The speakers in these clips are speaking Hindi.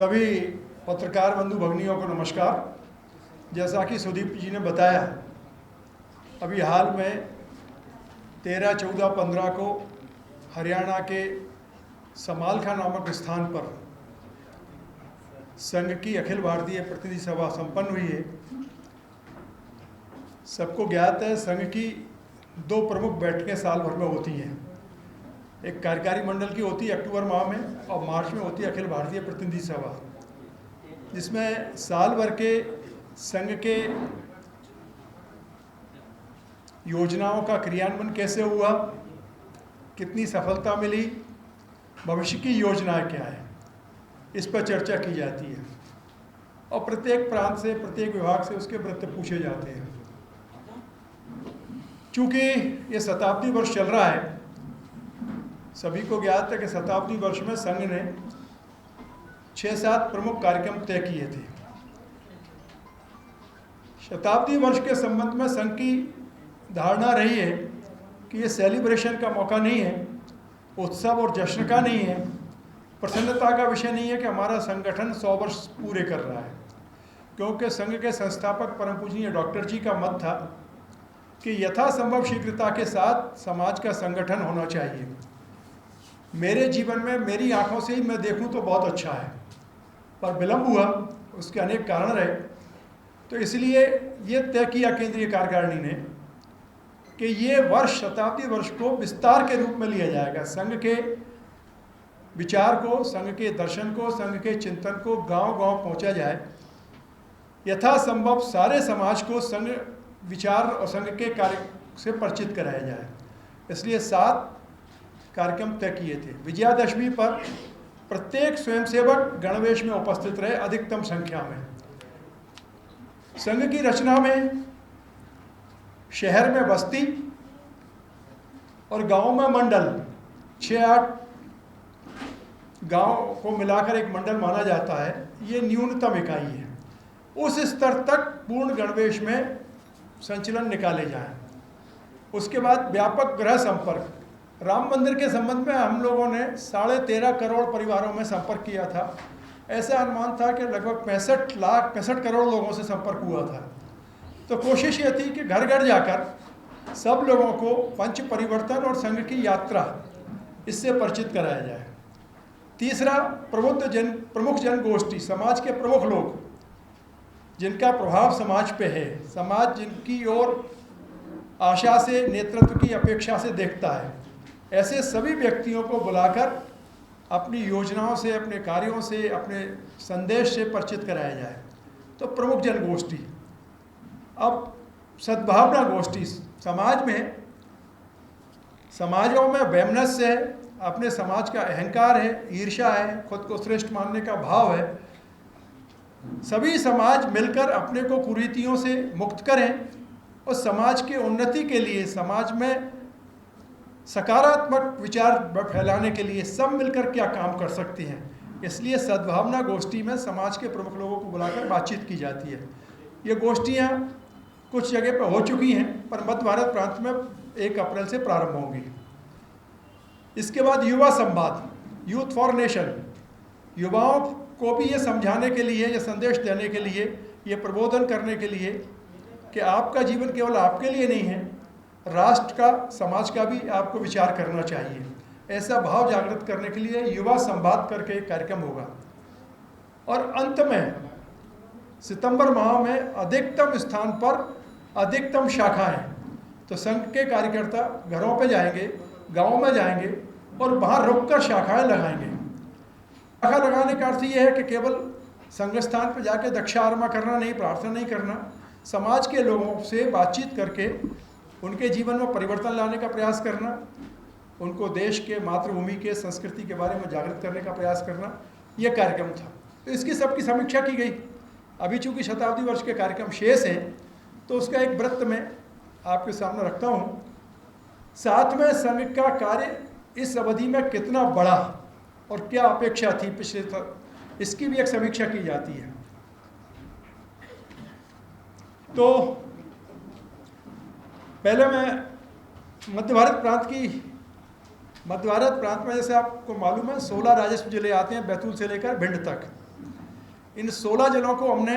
सभी पत्रकार बंधु भगिनियों को नमस्कार। जैसा कि सुदीप जी ने बताया, अभी हाल में 13, 14, 15 को हरियाणा के समालखा नामक स्थान पर संघ की अखिल भारतीय प्रतिनिधि सभा संपन्न हुई है। सबको ज्ञात है, संघ की दो प्रमुख बैठकें साल भर में होती हैं। एक कार्यकारी मंडल की होती है अक्टूबर माह में, और मार्च में होती है अखिल भारतीय प्रतिनिधि सभा, जिसमें साल भर के संघ के योजनाओं का क्रियान्वयन कैसे हुआ, कितनी सफलता मिली, भविष्य की योजनाएं क्या है, इस पर चर्चा की जाती है। और प्रत्येक प्रांत से, प्रत्येक विभाग से उसके वृत्त पूछे जाते हैं। चूँकि ये शताब्दी वर्ष चल रहा है, सभी को ज्ञात है कि शताब्दी वर्ष में संघ ने 6-7 प्रमुख कार्यक्रम तय किए थे। शताब्दी वर्ष के संबंध में संघ की धारणा रही है कि ये सेलिब्रेशन का मौका नहीं है, उत्सव और जश्न का नहीं है, प्रसन्नता का विषय नहीं है कि हमारा संगठन 100 वर्ष पूरे कर रहा है। क्योंकि संघ के संस्थापक परम पूजनीय डॉक्टर जी का मत था कि यथासंभव शीघ्रता के साथ समाज का संगठन होना चाहिए। मेरे जीवन में मेरी आंखों से ही मैं देखूं तो बहुत अच्छा है, पर विलंब हुआ, उसके अनेक कारण रहे। तो इसलिए ये तय किया केंद्रीय कार्यकारिणी ने कि ये वर्ष, शताब्दी वर्ष को विस्तार के रूप में लिया जाएगा। संघ के विचार को, संघ के दर्शन को, संघ के चिंतन को गांव-गांव पहुंचा जाए, यथासंभव सारे समाज को संघ विचार और संघ के कार्य से परिचित कराया जाए। इसलिए 7 कार्यक्रम तय किए थे। विजयादशमी पर प्रत्येक स्वयंसेवक गणवेश में उपस्थित रहे, अधिकतम संख्या में। संघ की रचना में शहर में बस्ती और गांव में मंडल, 6-8 गांव को मिलाकर एक मंडल माना जाता है। ये न्यूनतम इकाई है। उस स्तर तक पूर्ण गणवेश में संचलन निकाले जाएं। उसके बाद व्यापक गृह संपर्क। राम मंदिर के संबंध में हम लोगों ने 13.5 करोड़ परिवारों में संपर्क किया था। ऐसा अनुमान था कि लगभग 65 करोड़ लोगों से संपर्क हुआ था। तो कोशिश ये थी कि घर घर जाकर सब लोगों को पंच परिवर्तन और संघ की यात्रा, इससे परिचित कराया जाए। तीसरा, प्रमुख जन गोष्ठी। समाज के प्रमुख लोग जिनका प्रभाव समाज पे है, समाज जिनकी ओर आशा से, नेतृत्व की अपेक्षा से देखता है, ऐसे सभी व्यक्तियों को बुलाकर अपनी योजनाओं से, अपने कार्यों से, अपने संदेश से परिचित कराया जाए। तो प्रमुख जन गोष्ठी। अब सद्भावना गोष्ठी। समाजों में वैमनस्य है, अपने समाज का अहंकार है, ईर्ष्या है, खुद को श्रेष्ठ मानने का भाव है। सभी समाज मिलकर अपने को कुरीतियों से मुक्त करें और समाज के उन्नति के लिए, समाज में सकारात्मक विचार फैलाने के लिए सब मिलकर क्या काम कर सकते हैं। इसलिए सद्भावना गोष्ठी में समाज के प्रमुख लोगों को बुलाकर बातचीत की जाती है। ये गोष्ठियाँ कुछ जगह पर हो चुकी हैं, पर मध्य भारत प्रांत में 1 अप्रैल से प्रारंभ होंगी। इसके बाद युवा संवाद, यूथ फॉर नेशन। युवाओं को भी ये समझाने के लिए, ये संदेश देने के लिए, ये प्रबोधन करने के लिए कि आपका जीवन केवल आपके लिए नहीं है, राष्ट्र का, समाज का भी आपको विचार करना चाहिए। ऐसा भाव जागृत करने के लिए युवा संवाद करके एक कार्यक्रम होगा। और अंत में सितंबर माह में अधिकतम स्थान पर अधिकतम शाखाएं। तो संघ के कार्यकर्ता घरों पे जाएंगे, गाँव में जाएंगे और वहाँ रुककर शाखाएं लगाएंगे। शाखा लगाने का अर्थ ये है कि केवल संघ स्थान पर जाके दक्षारमा करना नहीं, प्रार्थना नहीं करना, समाज के लोगों से बातचीत करके उनके जीवन में परिवर्तन लाने का प्रयास करना, उनको देश के, मातृभूमि के, संस्कृति के बारे में जागृत करने का प्रयास करना, यह कार्यक्रम था। तो इसकी सबकी समीक्षा की गई। अभी चूँकि शताब्दी वर्ष के कार्यक्रम शेष हैं, तो उसका एक वृत्त में आपके सामने रखता हूँ। साथ में संघ का कार्य इस अवधि में कितना बढ़ा और क्या अपेक्षा थी पिछले तक, इसकी भी एक समीक्षा की जाती है। तो पहले मैं मध्य भारत प्रांत में, जैसे आपको मालूम है, 16 राजस्व जिले आते हैं, बैतूल से लेकर भिंड तक। इन 16 जिलों को हमने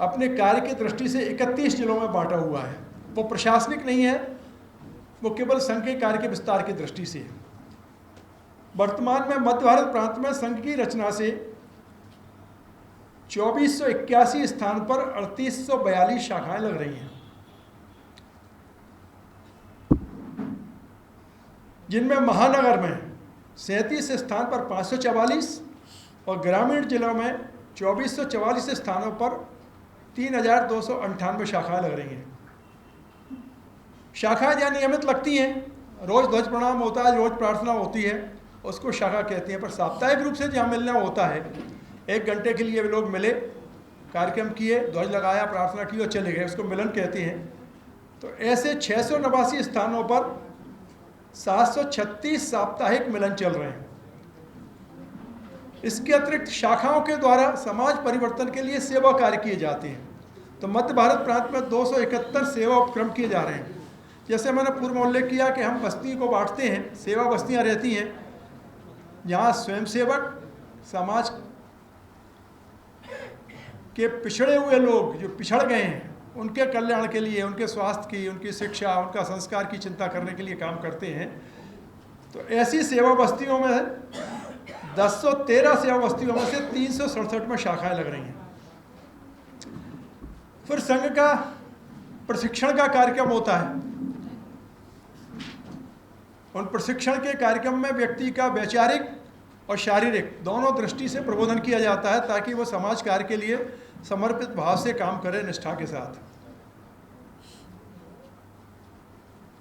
अपने कार्य की दृष्टि से 31 जिलों में बांटा हुआ है। वो प्रशासनिक नहीं है, वो केवल संघ के कार्य के विस्तार की दृष्टि से है। वर्तमान में मध्य भारत प्रांत में संघ की रचना से 2481 स्थान पर 3842 शाखाएं लग रही हैं, जिनमें महानगर में 37 स्थान पर 544 और ग्रामीण जिलों में 2444 स्थानों पर 3298 शाखाएं लग रही हैं। शाखाएं जहाँ नियमित लगती हैं, रोज ध्वज प्रणाम होता है, रोज प्रार्थना होती है, उसको शाखा कहती हैं। पर साप्ताहिक रूप से जहाँ मिलना होता है, 1 घंटे के लिए लोग मिले, कार्यक्रम किए, ध्वज लगाया, प्रार्थना की और चले गए, उसको मिलन कहते हैं। तो ऐसे 689 स्थानों पर 736 साप्ताहिक मिलन चल रहे हैं। इसके अतिरिक्त शाखाओं के द्वारा समाज परिवर्तन के लिए सेवा कार्य किए जाते हैं। तो मध्य भारत प्रांत में 271 सेवा उपक्रम किए जा रहे हैं। जैसे मैंने पूर्व में उल्लेख किया कि हम बस्ती को बांटते हैं, सेवा बस्तियां रहती हैं, जहाँ स्वयंसेवक समाज के पिछड़े हुए लोग जो पिछड़ गए हैं उनके कल्याण के लिए, उनके स्वास्थ्य की, उनकी शिक्षा, उनका संस्कार की चिंता करने के लिए काम करते हैं। तो ऐसी सेवा बस्तियों में 1013 सेवा बस्तियों में से 367 में शाखाएं लग रही हैं। फिर संघ का प्रशिक्षण का कार्यक्रम होता है। उन प्रशिक्षण के कार्यक्रम में व्यक्ति का वैचारिक और शारीरिक दोनों दृष्टि से प्रबोधन किया जाता है, ताकि वो समाज कार्य के लिए समर्पित भाव से काम करे, निष्ठा के साथ।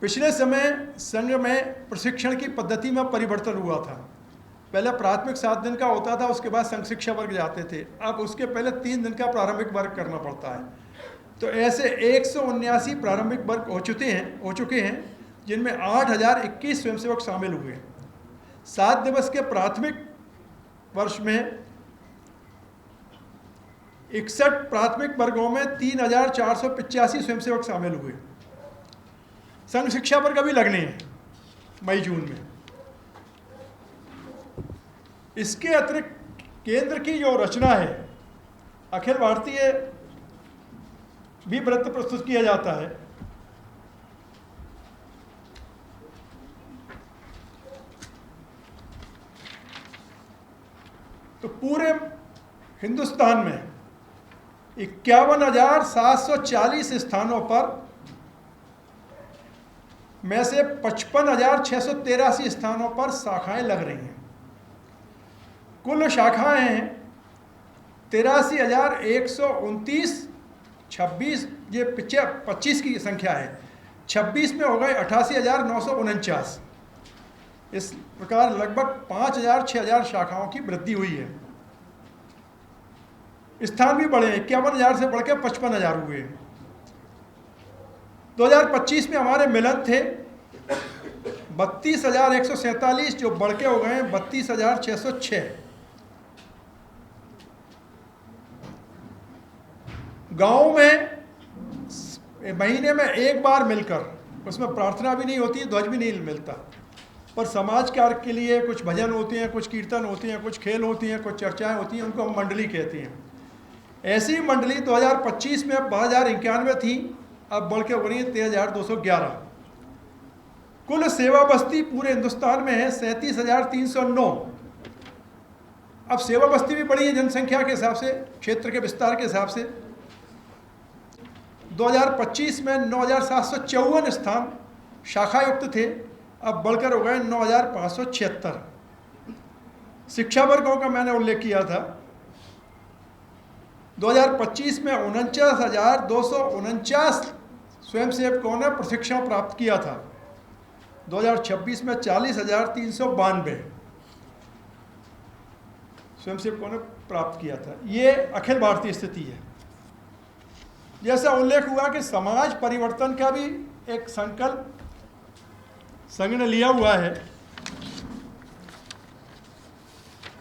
पिछले समय संघ में प्रशिक्षण की पद्धति में परिवर्तन हुआ था। पहले प्राथमिक 7 दिन का होता था, उसके बाद संघ शिक्षा वर्ग जाते थे। अब उसके पहले 3 दिन का प्रारंभिक वर्ग करना पड़ता है। तो ऐसे 179 प्रारंभिक वर्ग हो चुके हैं, जिनमें 8021 स्वयंसेवक शामिल हुए। 7 दिवस के प्राथमिक वर्ष में 61 प्राथमिक वर्गों में 3485 स्वयंसेवक शामिल हुए। संघ शिक्षा वर्ग अभी लगने हैं मई जून में। इसके अतिरिक्त केंद्र की जो रचना है, अखिल भारतीय भी व्रत प्रस्तुत किया जाता है। तो पूरे हिंदुस्तान में 51,740 स्थानों पर में से 55,683 स्थानों पर शाखाएं लग रही हैं। कुल शाखाएं हैं 83,129, 26, ये 25 की संख्या है, 26 में हो गए 88,949। इस प्रकार लगभग 5,000-6,000 शाखाओं की वृद्धि हुई है। स्थान भी बढ़े, 51,000 से बढ़ के 55,000 हुए। 2025 में हमारे मिलन थे 32,147, जो बढ़ के हो गए 32,606। गाँव में महीने में एक बार मिलकर, उसमें प्रार्थना भी नहीं होती, ध्वज भी नहीं मिलता, पर समाज कार्य के लिए कुछ भजन होते हैं, कुछ कीर्तन होते हैं, कुछ खेल होती हैं, कुछ चर्चाएं होती हैं, उनको हम मंडली कहते हैं। ऐसी मंडली 2025 में 1291 थी, अब बढ़ के हो रही है 13,211। कुल सेवा बस्ती पूरे हिंदुस्तान में है 37,309। अब सेवा बस्ती भी बढ़ी है जनसंख्या के हिसाब से, क्षेत्र के विस्तार के हिसाब से। 2025 में 9,754 स्थान शाखायुक्त थे, अब बढ़कर हो गए 9,576। शिक्षा वर्गों का मैंने उल्लेख किया था। 2025 में 49,249 स्वयंसेवकों ने प्रशिक्षण प्राप्त किया था। 2026 में 40,392 स्वयंसेवकों ने प्राप्त किया था। ये अखिल भारतीय स्थिति है। जैसा उल्लेख हुआ कि समाज परिवर्तन का भी एक संकल्प संघ ने लिया हुआ है।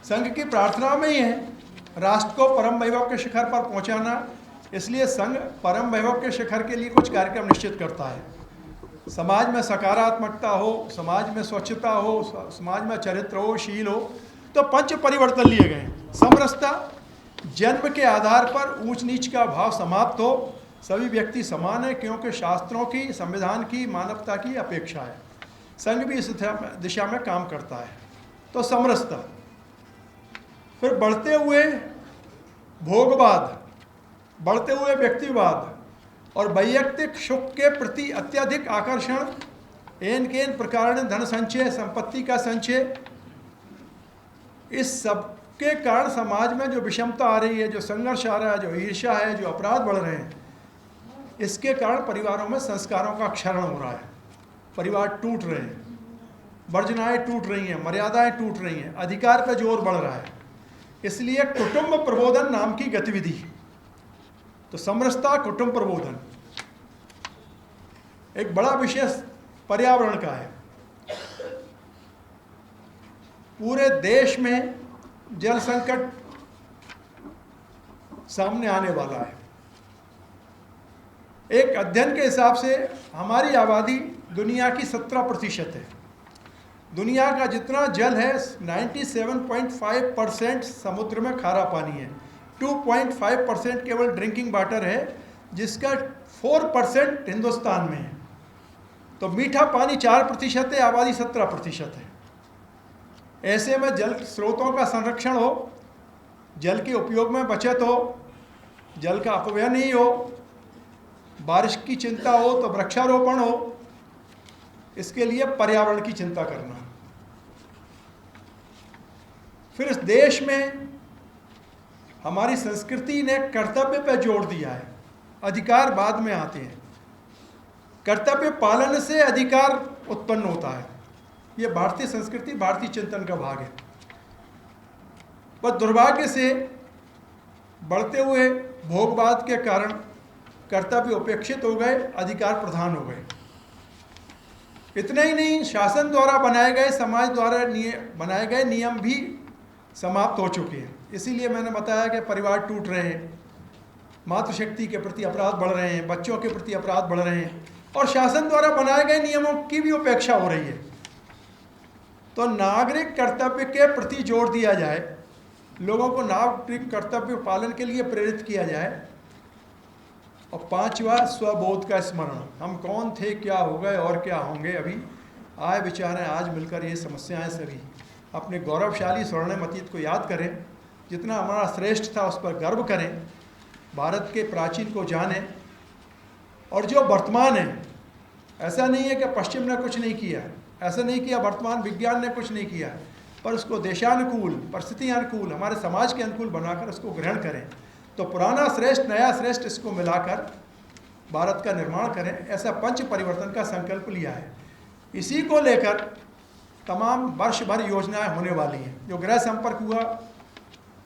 संघ की प्रार्थना में ही है राष्ट्र को परम वैभव के शिखर पर पहुंचाना। इसलिए संघ परम वैभव के शिखर के लिए कुछ कार्यक्रम निश्चित करता है। समाज में सकारात्मकता हो, समाज में स्वच्छता हो, समाज में चरित्र हो, शील हो, तो 5 परिवर्तन लिए गए हैं। समरसता, जन्म के आधार पर ऊंच नीच का भाव समाप्त हो, सभी व्यक्ति समान है क्योंकि शास्त्रों की, संविधान की, मानवता की अपेक्षा है। संघ भी इस दिशा में काम करता है। तो समरसता। फिर बढ़ते हुए भोगवाद, बढ़ते हुए व्यक्तिवाद और वैयक्तिक सुख के प्रति अत्यधिक आकर्षण, एन केन प्रकार धन संचय, संपत्ति का संचय, इस सब के कारण समाज में जो विषमता आ रही है, जो संघर्ष आ रहा है, जो ईर्ष्या है, जो अपराध बढ़ रहे हैं, इसके कारण परिवारों में संस्कारों का क्षरण हो रहा है। परिवार टूट रहे हैं, वर्जनाएं टूट रही हैं, मर्यादाएं टूट रही हैं, अधिकार पर जोर बढ़ रहा है। इसलिए कुटुंब प्रबोधन नाम की गतिविधि, तो समरसता, कुटुंब प्रबोधन एक बड़ा विषय पर्यावरण का है। पूरे देश में जल संकट सामने आने वाला है। एक अध्ययन के हिसाब से हमारी आबादी दुनिया की 17% है। दुनिया का जितना जल है 97.5% समुद्र में खारा पानी है। 2.5% केवल ड्रिंकिंग वाटर है, जिसका 4% हिंदुस्तान में है। तो मीठा पानी 4% है, आबादी 17% है। ऐसे में जल स्रोतों का संरक्षण हो, जल के उपयोग में बचत हो, जल का अपव्यय नहीं हो, बारिश की चिंता हो तो वृक्षारोपण हो, इसके लिए पर्यावरण की चिंता करना। फिर इस देश में हमारी संस्कृति ने कर्तव्य पर जोर दिया है, अधिकार बाद में आते हैं। कर्तव्य पालन से अधिकार उत्पन्न होता है। ये भारतीय संस्कृति, भारतीय चिंतन का भाग है। पर दुर्भाग्य से बढ़ते हुए भोगवाद के कारण कर्तव्य उपेक्षित हो गए, अधिकार प्रधान हो गए। इतना ही नहीं, शासन द्वारा बनाए गए, समाज द्वारा बनाए गए नियम भी समाप्त हो चुके हैं। इसीलिए मैंने बताया कि परिवार टूट रहे हैं, मातृशक्ति के प्रति अपराध बढ़ रहे हैं, बच्चों के प्रति अपराध बढ़ रहे हैं, और शासन द्वारा बनाए गए नियमों की भी उपेक्षा हो रही है। तो नागरिक कर्तव्य के प्रति जोर दिया जाए, लोगों को नागरिक कर्तव्य पालन के लिए प्रेरित किया जाए। और 5वां, स्वबोध का स्मरण। हम कौन थे, क्या हो गए और क्या होंगे, अभी आए विचारें, आज मिलकर ये समस्याएं सभी अपने गौरवशाली स्वर्णिम अतीत को याद करें, जितना हमारा श्रेष्ठ था उस पर गर्व करें, भारत के प्राचीन को जानें, और जो वर्तमान है, ऐसा नहीं है कि पश्चिम ने कुछ नहीं किया, ऐसा नहीं किया, वर्तमान विज्ञान ने कुछ नहीं किया, पर उसको देशानुकूल, परिस्थिति अनुकूल, हमारे समाज के अनुकूल बनाकर उसको ग्रहण करें। तो पुराना श्रेष्ठ, नया श्रेष्ठ, इसको मिलाकर भारत का निर्माण करें, ऐसा पंच परिवर्तन का संकल्प लिया है। इसी को लेकर तमाम वर्ष भर योजनाएं होने वाली हैं। जो गृह संपर्क हुआ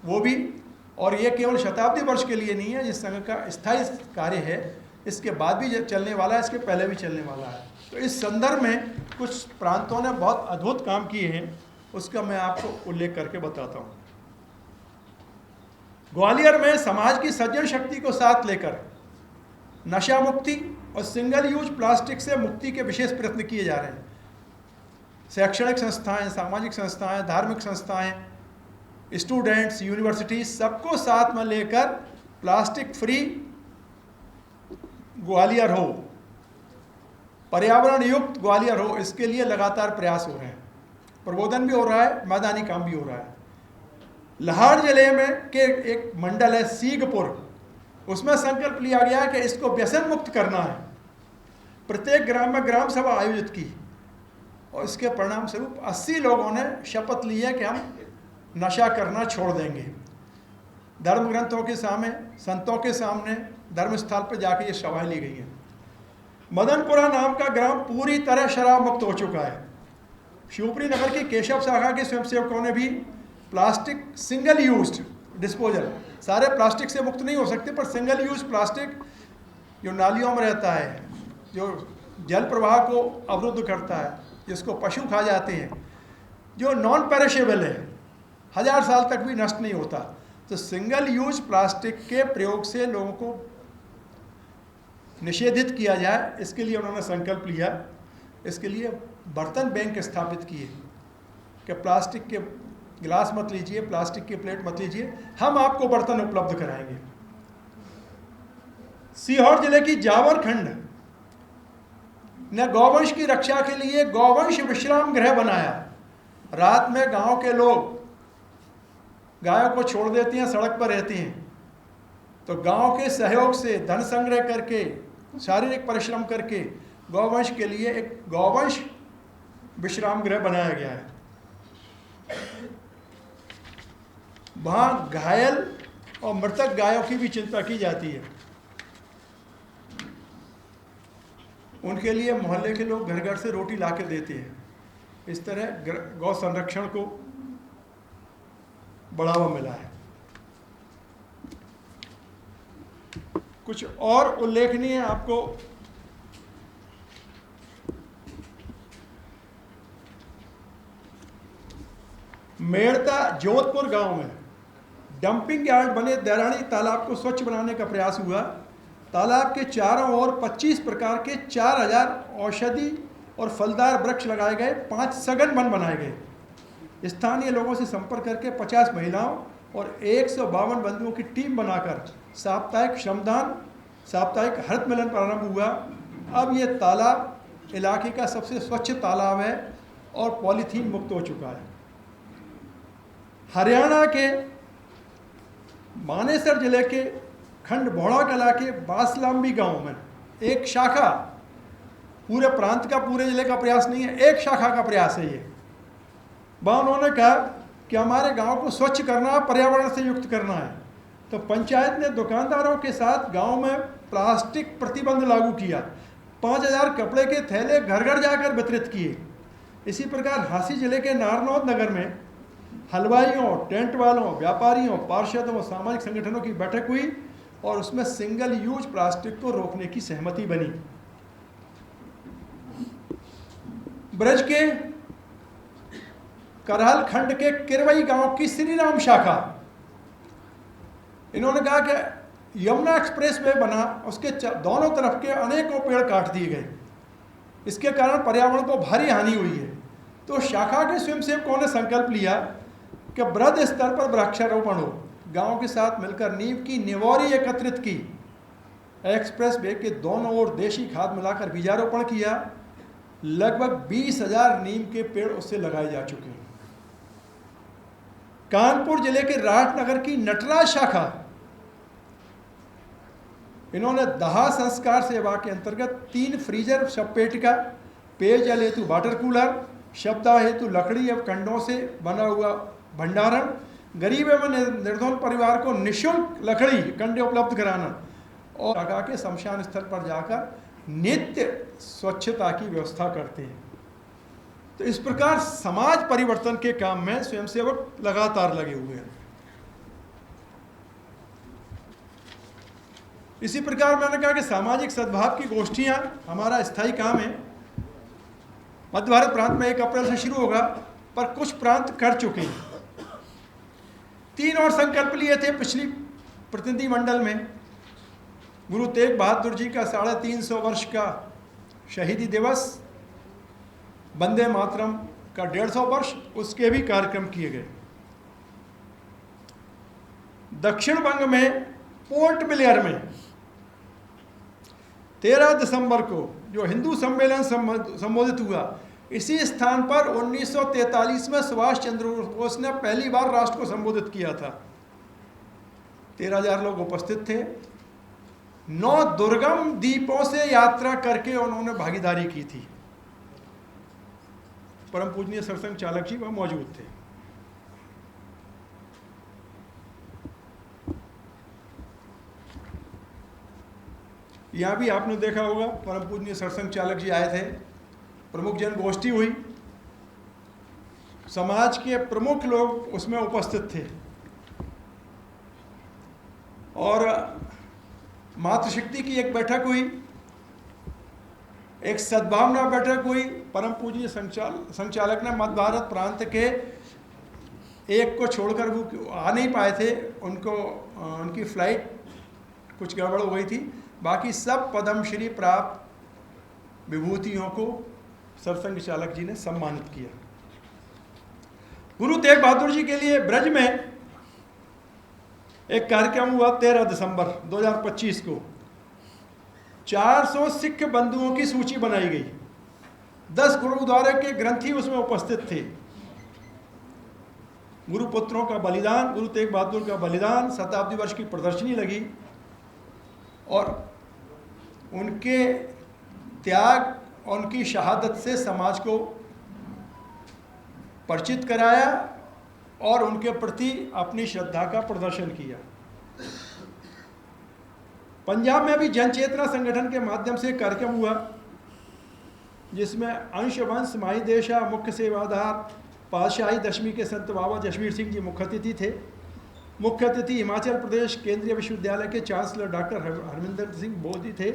वो भी, और ये केवल शताब्दी वर्ष के लिए नहीं है, जिस संघ का स्थायी कार्य है, इसके बाद भी चलने वाला है, इसके पहले भी चलने वाला है। तो इस संदर्भ में कुछ प्रांतों ने बहुत अद्भुत काम किए हैं, उसका मैं आपको उल्लेख करके बताता हूँ। ग्वालियर में समाज की सज्जन शक्ति को साथ लेकर नशा मुक्ति और सिंगल यूज प्लास्टिक से मुक्ति के विशेष प्रयत्न किए जा रहे हैं। शैक्षणिक संस्थाएं, सामाजिक संस्थाएं, धार्मिक संस्थाएं, स्टूडेंट्स, यूनिवर्सिटी, सबको साथ में लेकर प्लास्टिक फ्री ग्वालियर हो, पर्यावरण युक्त ग्वालियर हो, इसके लिए लगातार प्रयास हो रहे हैं। प्रबोधन भी हो रहा है, मैदानी काम भी हो रहा है। लाहौर जिले में के एक मंडल है सीगपुर, उसमें संकल्प लिया गया कि इसको व्यसन मुक्त करना है। प्रत्येक ग्राम में ग्राम सभा आयोजित की, और इसके परिणाम स्वरूप 80 लोगों ने शपथ ली है कि हम नशा करना छोड़ देंगे। धर्म ग्रंथों के सामने, संतों के सामने, धर्मस्थल पर जाके ये सभाएं ली गई हैं। मदनपुरा नाम का ग्राम पूरी तरह शराब मुक्त हो चुका है। शिवपुरी नगर की केशव शाखा के स्वयंसेवकों ने भी प्लास्टिक सिंगल यूज्ड डिस्पोजल, सारे प्लास्टिक से मुक्त नहीं हो सकते, पर सिंगल यूज प्लास्टिक जो नालियों में रहता है, जो जल प्रवाह को अवरुद्ध करता है, जिसको पशु खा जाते हैं, जो नॉन पेरिशेबल है, 1000 साल तक भी नष्ट नहीं होता, तो सिंगल यूज प्लास्टिक के प्रयोग से लोगों को निषेधित किया जाए, इसके लिए उन्होंने संकल्प लिया। इसके लिए बर्तन बैंक स्थापित किए कि प्लास्टिक के गिलास मत लीजिए, प्लास्टिक की प्लेट मत लीजिए, हम आपको बर्तन उपलब्ध कराएंगे। सीहोर जिले की जावर खंड ने गौवंश की रक्षा के लिए गौवंश विश्राम गृह बनाया। रात में गांव के लोग गायों को छोड़ देती हैं, सड़क पर रहती हैं, तो गांव के सहयोग से धन संग्रह करके, शारीरिक परिश्रम करके गौवंश के लिए एक गौवंश विश्राम गृह बनाया गया है। वहां घायल और मृतक गायों की भी चिंता की जाती है। उनके लिए मोहल्ले के लोग घर घर से रोटी ला के देते हैं। इस तरह गौ संरक्षण को बढ़ावा मिला है। कुछ और उल्लेखनीय आपको मेड़ता जोधपुर गांव में डंपिंग यार्ड बने दैरानी तालाब को स्वच्छ बनाने का प्रयास हुआ। तालाब के चारों ओर 25 प्रकार के 4000 औषधि और फलदार वृक्ष लगाए गए, 5 सघन वन बनाए गए। स्थानीय लोगों से संपर्क करके 50 महिलाओं और 152 बंधुओं की टीम बनाकर साप्ताहिक श्रमदान, साप्ताहिक हरित मिलन प्रारंभ हुआ। अब ये तालाब इलाके का सबसे स्वच्छ तालाब है और पॉलीथीन मुक्त हो चुका है। हरियाणा के मानेसर जिले के खंड भोड़ा कला के बासलाम्बी गांव में एक शाखा, पूरे प्रांत का, पूरे जिले का प्रयास नहीं है, एक शाखा का प्रयास है ये। वहाँ उन्होंने कहा कि हमारे गांव को स्वच्छ करना, पर्यावरण से युक्त करना है। तो पंचायत ने दुकानदारों के साथ गांव में प्लास्टिक प्रतिबंध लागू किया। 5000 कपड़े के थैले घर घर जाकर वितरित किए। इसी प्रकार हांसी जिले के नारनौद नगर में हलवाइयों, टेंट वालों, व्यापारियों, पार्षदों, सामाजिक संगठनों की बैठक हुई और उसमें सिंगल यूज प्लास्टिक को रोकने की सहमति बनी। ब्रज के करहल खंड के किरवई गांव की श्री राम शाखा, इन्होंने कहा कि यमुना एक्सप्रेस वे बना, उसके दोनों तरफ के अनेकों पेड़ काट दिए गए, इसके कारण पर्यावरण को भारी हानि हुई है। तो शाखा के स्वयंसेवकों ने संकल्प लिया कि वृहद स्तर पर वृक्षारोपण हो। गांव के साथ मिलकर नीम की निवौरी एकत्रित की, एक्सप्रेस वे के दोनों ओर देशी खाद मिलाकर बीजारोपण किया। लगभग 20,000 नीम के पेड़ उससे लगाए जा चुके हैं। कानपुर जिले के राजनगर की नटराज शाखा, इन्होंने दाह संस्कार सेवा के अंतर्गत 3 फ्रीजर, शवपेटिका, पेयजल हेतु वाटर कूलर, शवदाह हेतु लकड़ी एवं कंडों से बना हुआ भंडारण, गरीब एवं निर्धन परिवार को निःशुल्क लकड़ी कंडे उपलब्ध कराना और शाखा के शमशान स्थल पर जाकर नित्य स्वच्छता की व्यवस्था करते हैं। तो इस प्रकार समाज परिवर्तन के काम में स्वयंसेवक लगातार लगे हुए हैं। इसी प्रकार मैंने कहा कि सामाजिक सद्भाव की गोष्ठियां हमारा स्थायी काम है। मध्य भारत प्रांत में 1 अप्रैल से शुरू होगा, पर कुछ प्रांत कर चुके हैं। 3 और संकल्प लिए थे पिछली प्रतिनिधिमंडल में। गुरु तेग बहादुर जी का 350 वर्ष का शहीदी दिवस, वंदे मातरम का 150 वर्ष, उसके भी कार्यक्रम किए गए। दक्षिण बंग में पोर्ट ब्लेयर में 13 दिसंबर को जो हिंदू सम्मेलन संबोधित हुआ, इसी स्थान पर 1943 में सुभाष चंद्र बोस ने पहली बार राष्ट्र को संबोधित किया था। 13,000 लोग उपस्थित थे। 9 दुर्गम द्वीपों से यात्रा करके उन्होंने भागीदारी की थी। परम पूजनीय सरसंघ चालक जी वहां मौजूद थे। यहां भी आपने देखा होगा, परम पूजनीय सरसंघ चालक जी आए थे, प्रमुख जन गोष्ठी हुई, समाज के प्रमुख लोग उसमें उपस्थित थे और मातृशक्ति की एक बैठक हुई, एक सद्भावना बैठक हुई। परम पूज्य संचालक ने मध्य भारत प्रांत के एक को छोड़कर, वो आ नहीं पाए थे, उनकी फ्लाइट कुछ गड़बड़ हो गई थी, बाकी सब पद्मश्री प्राप्त विभूतियों को सरसंघ चालक जी ने सम्मानित किया। गुरु तेग बहादुर जी के लिए ब्रज में एक कार्यक्रम हुआ 13 दिसंबर 2025 को। 400 सिख बंधुओं की सूची बनाई गई। 10 गुरुद्वारे के ग्रंथी उसमें उपस्थित थे। गुरुपुत्रों का बलिदान, गुरु तेग बहादुर का बलिदान, शताब्दी वर्ष की प्रदर्शनी लगी और उनके त्याग और उनकी शहादत से समाज को परिचित कराया और उनके प्रति अपनी श्रद्धा का प्रदर्शन किया। पंजाब में भी जन चेतना संगठन के माध्यम से कार्यक्रम हुआ जिसमें अंश वंश माही देशा मुख्य सेवादार पातशाही दशमी के संत बाबा जसवीर सिंह जी मुख्य अतिथि थे। मुख्य अतिथि हिमाचल प्रदेश केंद्रीय विश्वविद्यालय के चांसलर डॉक्टर हरमिंदर सिंह बोधी थे।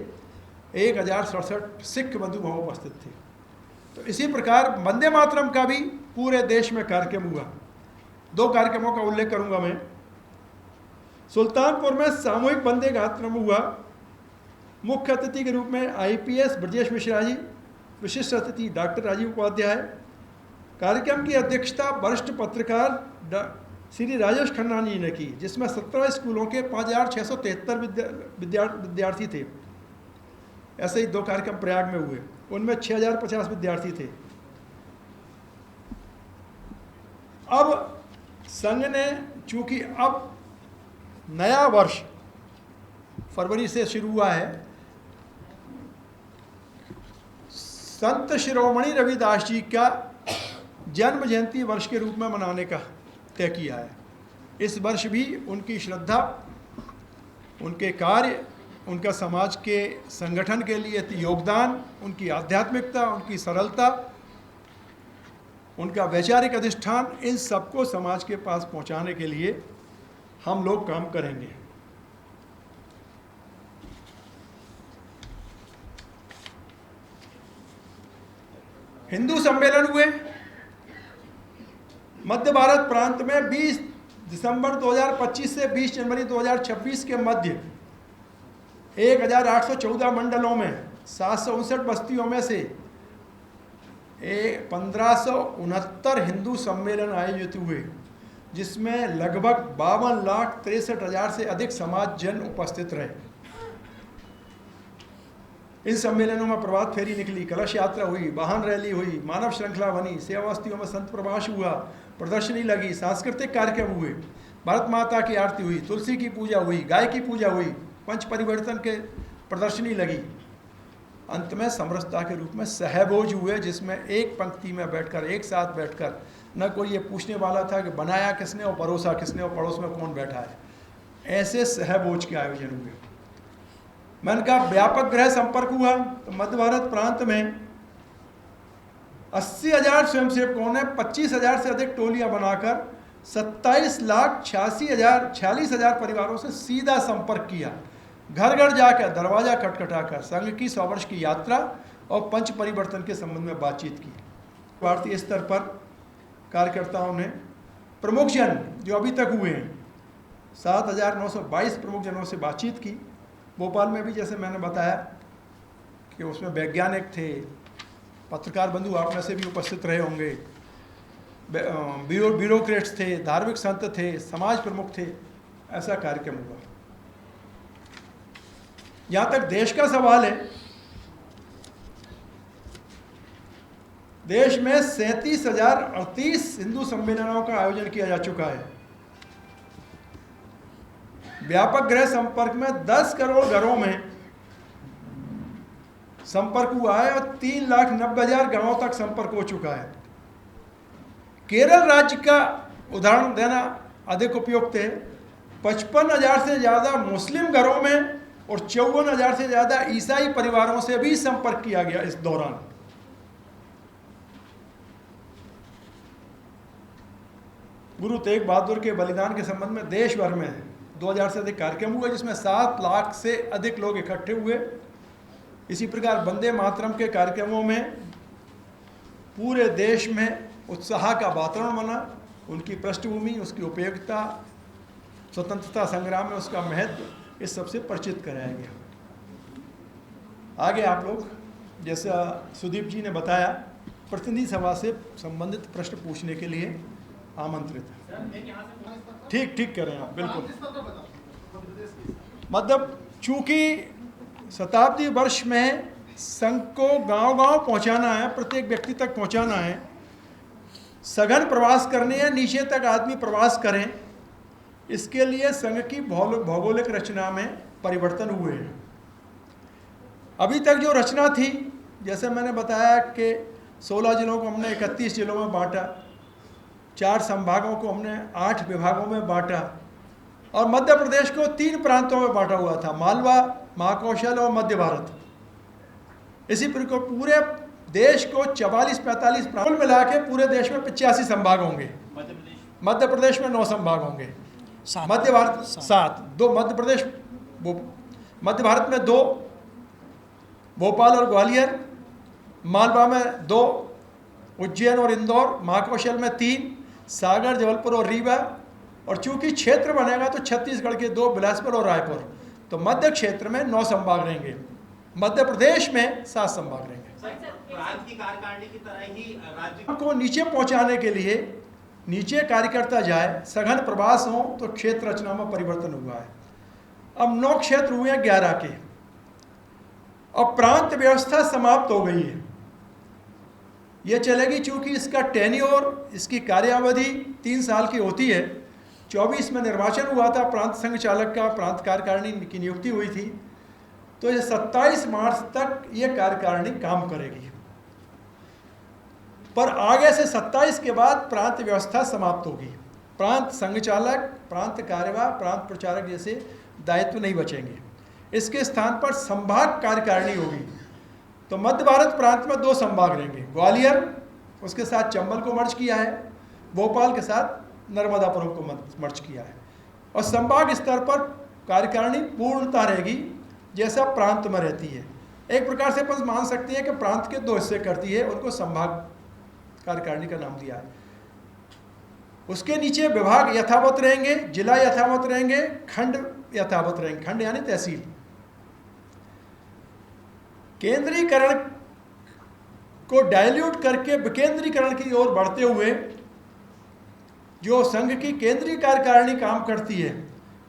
1067 सिख बंधु वहाँ उपस्थित थे। तो इसी प्रकार वंदे मातरम का भी पूरे देश में कार्यक्रम हुआ। 2 कार्यक्रमों का उल्लेख करूंगा मैं। सुल्तानपुर में सामूहिक वंदे मातरम हुआ। मुख्य अतिथि के रूप में IPS ब्रजेश मिश्रा जी, विशिष्ट अतिथि डॉक्टर राजीव उपाध्याय। कार्यक्रम की अध्यक्षता वरिष्ठ पत्रकार श्री राजेश खन्ना जी ने की, जिसमें 17 स्कूलों के 5673 विद्यार्थी थे। ऐसे ही 2 कार्यक्रम प्रयाग में हुए, उनमें 6050 विद्यार्थी थे। अब संघ ने, चूंकि अब नया वर्ष फरवरी से शुरू हुआ है, संत शिरोमणि रविदास जी का जन्म जयंती वर्ष के रूप में मनाने का तय किया है। इस वर्ष भी उनकी श्रद्धा, उनके कार्य, उनका समाज के संगठन के लिए योगदान, उनकी आध्यात्मिकता, उनकी सरलता, उनका वैचारिक अधिष्ठान, इन सबको समाज के पास पहुंचाने के लिए हम लोग काम करेंगे। हिंदू सम्मेलन हुए मध्य भारत प्रांत में 20 दिसंबर 2025 से 20 जनवरी 2026 के मध्य 1814 मंडलों में 759 बस्तियों में से 1569 हिंदू सम्मेलन आयोजित हुए, जिसमें लगभग 52,63,000 से अधिक समाज जन उपस्थित रहे। इन सम्मेलनों में प्रभात फेरी निकली, कलश यात्रा हुई, वाहन रैली हुई, मानव श्रृंखला बनी, सेवा बस्तियों में संत प्रभाष हुआ, प्रदर्शनी लगी, सांस्कृतिक कार्यक्रम हुए, भारत माता की आरती हुई, तुलसी की पूजा हुई, गाय की पूजा हुई, पंच परिवर्तन के प्रदर्शनी लगी। अंत में समरसता के रूप में सहभोज हुए, जिसमें एक पंक्ति में बैठकर, एक साथ बैठकर, न कोई ये पूछने वाला था कि बनाया किसने और परोसा किसने और पड़ोस में कौन बैठा है। ऐसे सहभोज के आयोजन हुए। मन का व्यापक गृह संपर्क हुआ। तो मध्य भारत प्रांत में 80,000 स्वयंसेवकों ने 25,000 से अधिक टोलियां बनाकर 27,46,000 परिवारों से सीधा संपर्क किया। घर घर जाकर, दरवाजा खटखटाकर संघ की 100 वर्ष की यात्रा और पंच परिवर्तन के संबंध में बातचीत की। भारतीय स्तर पर कार्यकर्ताओं ने प्रमुख जन जो अभी तक हुए हैं 7,922 प्रमुख जनों से बातचीत की। भोपाल में भी जैसे मैंने बताया कि उसमें वैज्ञानिक थे, पत्रकार बंधु आप में से भी उपस्थित रहे होंगे, ब्यूरोक्रेट्स थे, धार्मिक संत थे, समाज प्रमुख थे। ऐसा कार्यक्रम हुआ। जहाँ तक देश का सवाल है, देश में 37,038 हिंदू सम्मेलनों का आयोजन किया जा चुका है। व्यापक गृह संपर्क में 10 करोड़ घरों में संपर्क हुआ है और 3,90,000 गांवों तक संपर्क हो चुका है। केरल राज्य का उदाहरण देना अधिक उपयुक्त है। 55,000 से ज़्यादा मुस्लिम घरों में और 54,000 से ज़्यादा ईसाई परिवारों से भी संपर्क किया गया इस दौरान। गुरु तेग बहादुर के बलिदान के संबंध में देश भर में 2000 से अधिक कार्यक्रम हुए, जिसमें 7 लाख से अधिक लोग इकट्ठे हुए। इसी प्रकार वंदे मातरम के कार्यक्रमों में पूरे देश में उत्साह का वातावरण बना। उनकी पृष्ठभूमि, उसकी उपयोगिता, स्वतंत्रता संग्राम में उसका महत्व, इस सबसे परिचित कराया गया। आगे आप लोग, जैसा सुदीप जी ने बताया, प्रतिनिधि सभा से संबंधित प्रश्न पूछने के लिए आमंत्रित हैं। ठीक कह रहे हैं आप, बिल्कुल। मतलब चूंकि शताब्दी वर्ष में संघ को गांव-गांव पहुंचाना है, प्रत्येक व्यक्ति तक पहुंचाना है, सघन प्रवास करने हैं, नीचे तक आदमी प्रवास करें, इसके लिए संघ की भौगोलिक रचना में परिवर्तन हुए हैं। अभी तक जो रचना थी, जैसे मैंने बताया कि 16 जिलों को हमने 31 जिलों में बांटा, 4 संभागों को हमने 8 विभागों में बांटा, और मध्य प्रदेश को 3 प्रांतों में बांटा हुआ था, मालवा, महाकौशल और मध्य भारत। इसी प्रकार पूरे देश को 44-45 प्रांत मिला के पूरे देश में 85 संभाग होंगे। मध्य प्रदेश में 9 संभाग होंगे, मध्य भारत 7, 2 मध्य प्रदेश, मध्य भारत में 2, भोपाल और ग्वालियर, मालवा में 2, उज्जैन और इंदौर, महाकौशल में 3, सागर, जबलपुर और रीवा, और चूंकि क्षेत्र बनेगा तो छत्तीसगढ़ के 2, बिलासपुर और रायपुर। तो मध्य क्षेत्र में 9 संभाग रहेंगे, मध्य प्रदेश में 7 संभाग रहेंगे। प्रांत की कार्यकारिणी की तरह ही राज्य को नीचे पहुंचाने के लिए नीचे कार्यकर्ता जाए, सघन प्रवास हो, तो क्षेत्र रचना में परिवर्तन हुआ है। अब 9 क्षेत्र हुए हैं 11 के। अब प्रांत व्यवस्था समाप्त हो गई है, ये चलेगी चूंकि इसका टेन्योर, इसकी कार्यावधि 3 साल की होती है। 24 में निर्वाचन हुआ था, प्रांत संघ चालक का, प्रांत कार्यकारिणी की नियुक्ति हुई थी, तो ये 27 मार्च तक ये कार्यकारिणी काम करेगी। पर आगे से 27 के बाद प्रांत व्यवस्था समाप्त होगी। प्रांत संघ चालक, प्रांत कार्यवाह, प्रांत प्रचारक जैसे दायित्व नहीं बचेंगे। इसके स्थान पर संभाग कार्यकारिणी होगी। तो मध्य भारत प्रांत में 2 संभाग रहेंगे, ग्वालियर, उसके साथ चंबल को मर्ज किया है, भोपाल के साथ नर्मदापुरम को मर्ज किया है, और संभाग स्तर पर कार्यकारिणी पूर्णता रहेगी जैसा प्रांत में रहती है। एक प्रकार से अपन मान सकते हैं कि प्रांत के 2 हिस्से करती है, उनको संभाग कार्यकारिणी का नाम दिया है। उसके नीचे विभाग यथावत रहेंगे, जिला यथावत रहेंगे, खंड यथावत रहेंगे, खंड यानी तहसील। केंद्रीकरण को डाइल्यूट करके विकेंद्रीकरण की ओर बढ़ते हुए जो संघ की केंद्रीय कार्यकारिणी काम करती है,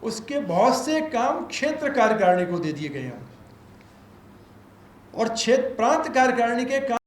उसके बहुत से काम क्षेत्र कार्यकारिणी को दे दिए गए हैं, और क्षेत्र प्रांत कार्यकारिणी के काम